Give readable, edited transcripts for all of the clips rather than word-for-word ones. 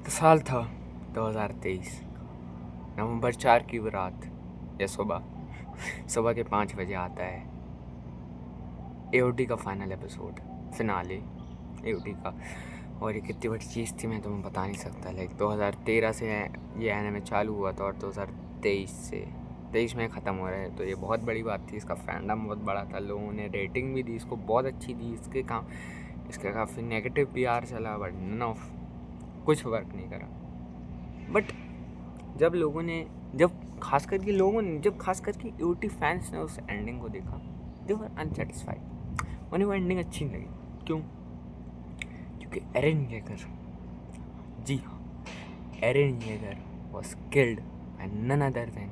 तो साल था 2023, नवंबर 4 की वो रात या सुबह के 5 बजे आता है एओडी का फाइनल एपिसोड, फिनाले एओडी का। और ये कितनी बड़ी चीज़ थी मैं तुम्हें बता नहीं सकता। लाइक 2013 से ये एनिमे चालू हुआ था और 2023 में ख़त्म हो रहा है, तो ये बहुत बड़ी बात थी। इसका फैंडम बहुत बड़ा था, लोगों ने रेटिंग भी दी इसको, बहुत अच्छी दी। इसका काफ़ी नेगेटिव पीआर चला, बट नन ऑफ कुछ वर्क नहीं करा। बट जब खास करके यूटी फैंस ने उस एंडिंग को देखा, दे वर अनसेटिस्फाइड। उन्हें वो एंडिंग अच्छी नहीं लगी। क्यों? क्योंकि एरन येगर, जी हाँ, Eren Yeager was killed by none other than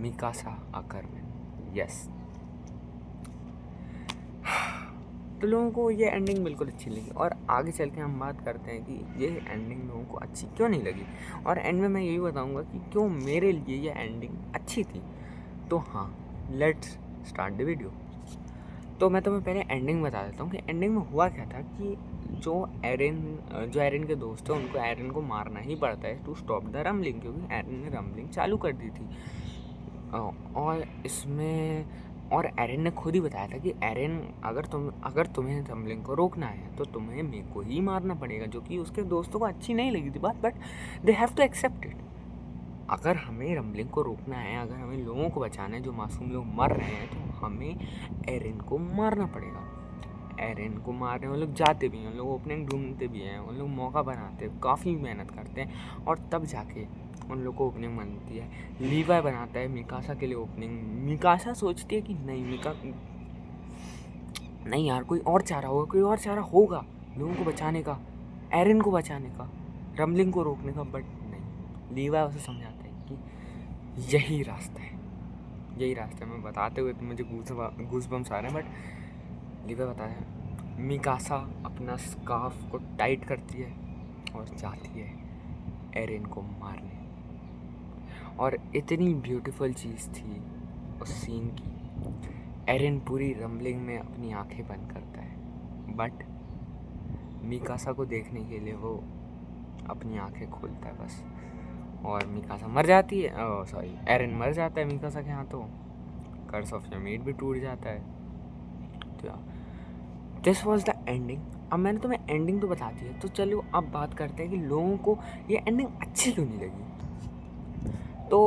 Mikasa Ackerman. Yes. तो लोगों को ये एंडिंग बिल्कुल अच्छी लगी, और आगे चल के हम बात करते हैं कि ये एंडिंग लोगों को अच्छी क्यों नहीं लगी, और एंड में मैं यही बताऊंगा कि क्यों मेरे लिए ये एंडिंग अच्छी थी। तो हाँ, लेट्स स्टार्ट द वीडियो। तो मैं तुम्हें पहले एंडिंग बता देता हूँ कि एंडिंग में हुआ क्या था। कि जो एरन के दोस्त थे, उनको एरन को मारना ही पड़ता है टू स्टॉप द रम्बलिंग, क्योंकि एरन ने रम्बलिंग चालू कर दी थी। और एरन ने खुद ही बताया था कि एरन, अगर तुम्हें रम्बलिंग को रोकना है तो तुम्हें मेरे को ही मारना पड़ेगा, जो कि उसके दोस्तों को अच्छी नहीं लगी थी बात, but they have to accept it. अगर हमें रम्बलिंग को रोकना है, अगर हमें लोगों को बचाना है, जो मासूम लोग मर रहे हैं, तो हमें एरन को मारना पड़ेगा। एरन को मारने वो लोग जाते भी हैं, उन लोग ओपनिंग ढूंढते भी हैं, उन लोग मौका बनाते हैं, काफ़ी मेहनत करते हैं, और तब जाके उन लोग को ओपनिंग बनती है। लीवाई बनाता है मिकासा के लिए ओपनिंग। मिकासा सोचती है कि नहीं यार, कोई और चारा होगा लोगों को बचाने का, एरन को बचाने का, रम्बलिंग को रोकने का। बट नहीं, लीवाई उसे समझाता है कि यही रास्ता है। मैं बताते हुए तो मुझे गूस बम्स आ रहे हैं, बट लीवाई बताया है। मिकासा अपना स्कार्फ को टाइट करती है और जाती है एरन को मारने। और इतनी ब्यूटीफुल चीज़ थी उस सीन की। एरन पूरी रम्बलिंग में अपनी आंखें बंद करता है, बट मिकासा को देखने के लिए वो अपनी आंखें खोलता है बस, और मिकासा मर जाती है। एरन मर जाता है मिकासा के हाथों। कर्स ऑफ यमीट भी टूट जाता है। तो दिस वॉज द एंडिंग। अब मैंने तुम्हें एंडिंग तो बता दी है, तो चलो अब बात करते हैं कि लोगों को ये एंडिंग अच्छी क्यों नहीं लगी। तो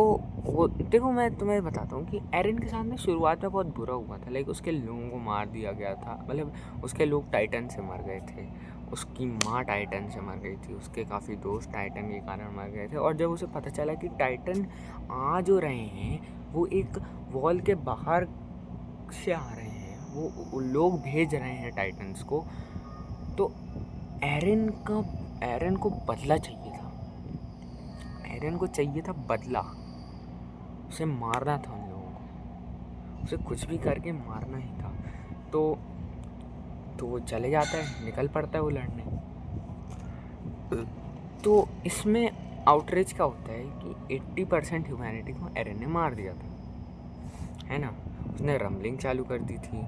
वो देखो, मैं तुम्हें बताता हूँ कि एरन के साथ में शुरुआत में बहुत बुरा हुआ था। लाइक उसके लोगों को मार दिया गया था, मतलब उसके लोग टाइटन से मर गए थे, उसकी माँ टाइटन से मर गई थी, उसके काफ़ी दोस्त टाइटन के कारण मर गए थे। और जब उसे पता चला कि टाइटन आ जो रहे हैं, वो एक वॉल के बाहर से आ रहे हैं, वो लोग भेज रहे हैं टाइटन्स को, तो एरन को बदला चाहिए था। एरन को चाहिए था बदला, उसे मारना था उन लोगों को, उसे कुछ भी करके मारना ही था। तो वो चले जाता है, निकल पड़ता है वो लड़ने। तो इसमें आउटरीच क्या होता है कि 80% ह्यूमैनिटी को एरन ने मार दिया था, है ना। उसने रम्बलिंग चालू कर दी थी,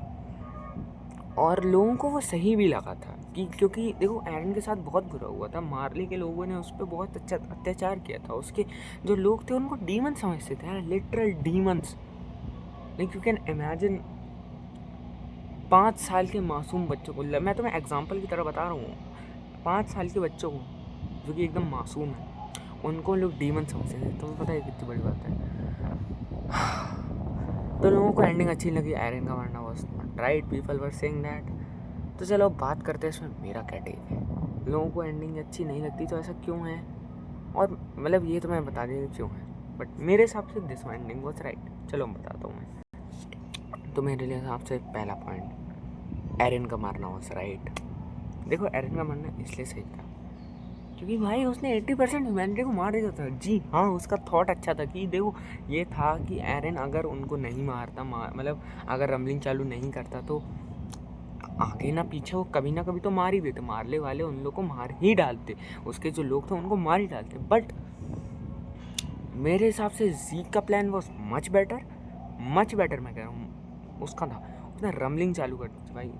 और लोगों को वो सही भी लगा था कि, क्योंकि देखो एरन के साथ बहुत बुरा हुआ था। मार्ले के लोगों ने उस पर बहुत अच्छा अत्याचार किया था। उसके जो लोग थे उनको डीमन समझते थे, literal demons. Like you can imagine 5 साल के मासूम बच्चों को, मैं तुम्हें एग्जांपल की तरह बता रहा हूँ, 5 साल के बच्चों को जो कि एकदम मासूम है, उनको लोग डीमन समझते थे। तुम्हें पता है कितनी बड़ी बात है। तो लोगों को एंडिंग अच्छी लगी, एरन का मरना was not right, people were saying that. तो चलो अब बात करते हैं इसमें मेरा क्या टेक है। लोगों को एंडिंग अच्छी नहीं लगती, तो ऐसा क्यों है, और मतलब ये तो मैं बता देंगे क्यों है, बट मेरे हिसाब से दिस एंडिंग वॉज राइट। चलो मैं बताता हूँ मैं। तो मेरे लिए हिसाब से पहला पॉइंट, एरन का मारना वॉज राइट। देखो एरन का मरना इसलिए सही था क्योंकि भाई उसने 80% ह्यूमैनिटी को मार दिया था। जी हाँ, उसका थॉट अच्छा था कि देखो, ये था कि एरन अगर उनको नहीं मारता, मतलब अगर रम्बलिंग चालू नहीं करता, तो आगे ना पीछे वो कभी ना कभी तो मार ही देते। मारने वाले उन लोग को मार ही डालते, उसके जो लोग थे उनको मार ही डालते। बट मेरे हिसाब से ज़ीक का प्लान वॉज मच बेटर मैं कह रहा हूँ। उसका था, उसने रम्बलिंग चालू कर दी थी भाई।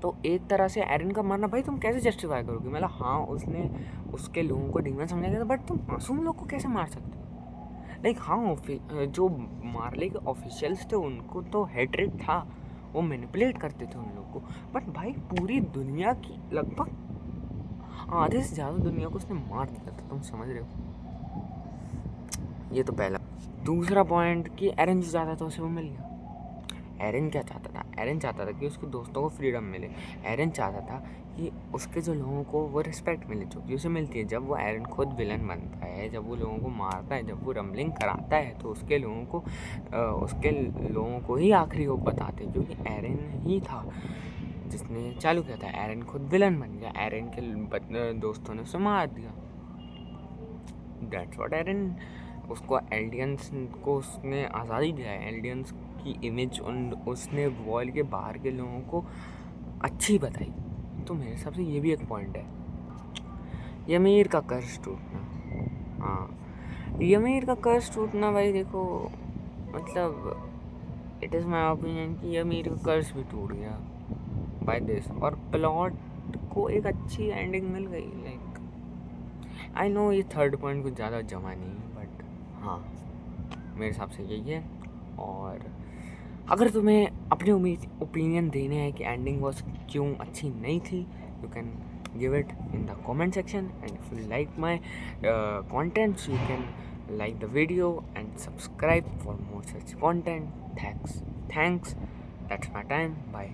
तो एक तरह से एरन का मारना भाई तुम कैसे जस्टिफाई करोगे? मतलब हाँ, उसने उसके लोगों को डीमन समझा गया था, बट तुम मासूम लोग को कैसे मार सकते हो? लाइक हाँ, जो मार्ले के ऑफिशियल्स थे उनको तो हेट्रेड था, वो मैनिपुलेट करते थे उन लोग को, बट भाई पूरी दुनिया की लगभग आधे से ज़्यादा दुनिया को उसने मार दिया था, तुम समझ रहे हो? ये तो पहला। दूसरा पॉइंट कि एरन जो चाहता था उसे वो मिल गया। एरन क्या चाहता था? एरन चाहता था कि उसके दोस्तों को फ्रीडम मिले। एरन चाहता था कि उसके जो लोगों को वो रिस्पेक्ट मिले जो कि उसे मिलती है। जब वो एरन खुद विलन बनता है, जब वो लोगों को मारता है, जब वो रम्बलिंग कराता है, तो उसके लोगों को ही आखिरी होप बताते, क्योंकि एरन ही था जिसने चालू किया था। एरन खुद विलन बन गया, एरन के दोस्तों ने उसे मार दिया। दैट्स व्हाट एरन, उसको एल्डियंस को उसने आज़ादी दिया है। एल्डियंस की इमेज उसने वॉल के बाहर के लोगों को अच्छी बताई। तो मेरे हिसाब से ये भी एक पॉइंट है। यमीर का कर्ज टूटना, हाँ, यमीर का कर्ज टूटना भाई देखो, मतलब इट इज़ माई ओपिनियन कि यमीर का कर्ज भी टूट गया बाय दिस, और प्लॉट को एक अच्छी एंडिंग मिल गई। लाइक आई नो ये थर्ड पॉइंट कुछ ज़्यादा जमा नहीं है, बट हाँ, मेरे हिसाब से यही है। और अगर तुम्हें अपने ओपिनियन देने हैं कि एंडिंग वॉज क्यों अच्छी नहीं थी, you can give it in the comment section, and if you like my contents you can like the video and subscribe for more such content. Thanks. That's my time. Bye.